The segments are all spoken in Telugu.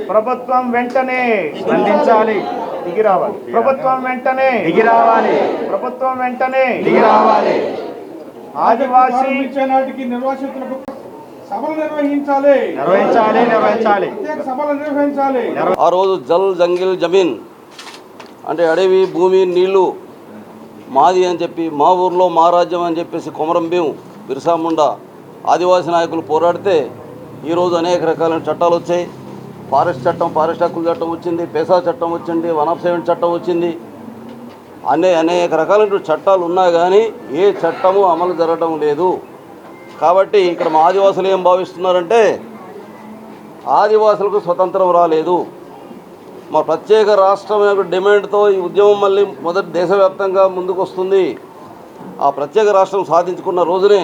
ప్రభుత్వం వెంటనే స్పందించాలి. దిగి రావాలి. ప్రభుత్వం వెంటనే దిగి రావాలి. ప్రభుత్వం వెంటనే దిగి రావాలి. ఆదివాసీ నాటికి నిర్వాసితులకు సభలు నిర్వహించాలి. సభలు నిర్వహించాలి. ఆ రోజు జల్ జంగిల్ జమీన్ అంటే అడవి భూమి నీళ్లు మాది అని చెప్పి మా ఊర్లో మా రాజ్యం అని చెప్పేసి కొమరం భీం బిర్సా ముండా ఆదివాసీ నాయకులు పోరాడితే ఈరోజు అనేక రకాలైన చట్టాలు వచ్చాయి. ఫారెస్ట్ చట్టం, ఫారెస్ట్ హక్కుల చట్టం వచ్చింది, పేసా చట్టం వచ్చింది, 107 చట్టం వచ్చింది. అనేక రకాలైన చట్టాలు ఉన్నా కానీ ఏ చట్టము అమలు జరగడం లేదు. కాబట్టి ఇక్కడ మా ఆదివాసులు ఏం భావిస్తున్నారంటే ఆదివాసులకు స్వతంత్రం రాలేదు. మా ప్రత్యేక రాష్ట్రం యొక్క డిమాండ్తో ఈ ఉద్యమం మళ్ళీ మొదటి దేశవ్యాప్తంగా ముందుకు వస్తుంది. ఆ ప్రత్యేక రాష్ట్రం సాధించుకున్న రోజునే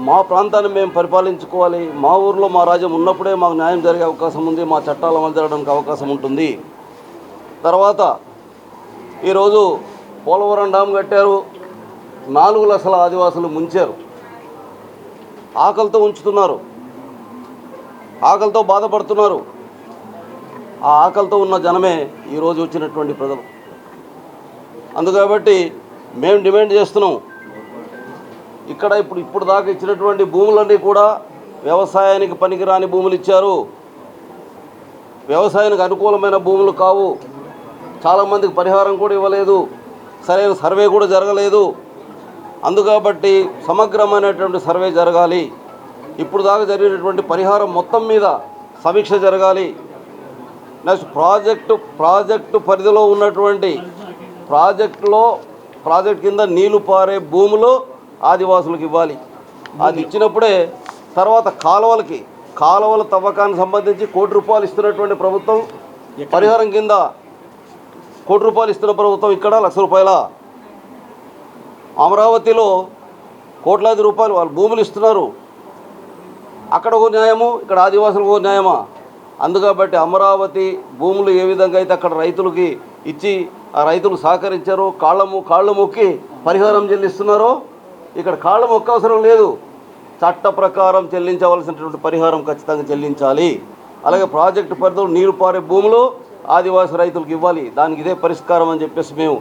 మా ప్రాంతాన్ని మేము పరిపాలించుకోవాలి. మా ఊర్లో మా రాజ్యం ఉన్నప్పుడే మాకు న్యాయం జరిగే అవకాశం ఉంది, మా చట్టాలు అమలు జరగడానికి అవకాశం ఉంటుంది. తర్వాత ఈరోజు పోలవరం డ్యామ్ కట్టారు, 4 లక్షల ఆదివాసులు ముంచారు, ఆకలితో ఉంచుతున్నారు, ఆకలితో బాధపడుతున్నారు. ఆ ఆకలితో ఉన్న జనమే ఈరోజు వచ్చినటువంటి ప్రజలు. అందుకబట్టి మేము డిమాండ్ చేస్తున్నాం, ఇక్కడ ఇప్పుడు దాకా ఇచ్చినటువంటి భూములన్నీ కూడా వ్యవసాయానికి పనికిరాని భూములు ఇచ్చారు, వ్యవసాయానికి అనుకూలమైన భూములు కావు. చాలామందికి పరిహారం కూడా ఇవ్వలేదు, సరైన సర్వే కూడా జరగలేదు. అందుకబట్టి సమగ్రమైనటువంటి సర్వే జరగాలి. ఇప్పుడు దాకా జరిగినటువంటి పరిహారం మొత్తం మీద సమీక్ష జరగాలి. నెక్స్ట్ ప్రాజెక్టు పరిధిలో ఉన్నటువంటి ప్రాజెక్ట్ కింద నీళ్లు పారే భూములు ఆదివాసులకు ఇవ్వాలి. అది ఇచ్చినప్పుడే తర్వాత కాలువల తవ్వకానికి సంబంధించి ₹1,00,00,000 ఇస్తున్నటువంటి ప్రభుత్వం, పరిహారం కింద ₹1,00,00,000 ఇస్తున్న ప్రభుత్వం ఇక్కడ ₹1,00,000. అమరావతిలో కోట్లాది రూపాయలు వాళ్ళు భూములు ఇస్తున్నారు. అక్కడ ఒక న్యాయము, ఇక్కడ ఆదివాసులకు ఒక న్యాయమా? అందుకబట్టి అమరావతి భూములు ఏ విధంగా అయితే అక్కడ రైతులకి ఇచ్చి ఆ రైతులు సహకరించారో, కాళ్ళు మొక్కి పరిహారం చెల్లిస్తున్నారో, ఇక్కడ కాళ్ళ మొక్క అవసరం లేదు, చట్ట ప్రకారం చెల్లించవలసినటువంటి పరిహారం ఖచ్చితంగా చెల్లించాలి. అలాగే ప్రాజెక్టు పరిధిలో నీరు పారే భూములు ఆదివాసీ రైతులకు ఇవ్వాలి. దానికి ఇదే పరిష్కారం అని చెప్పేసి మేము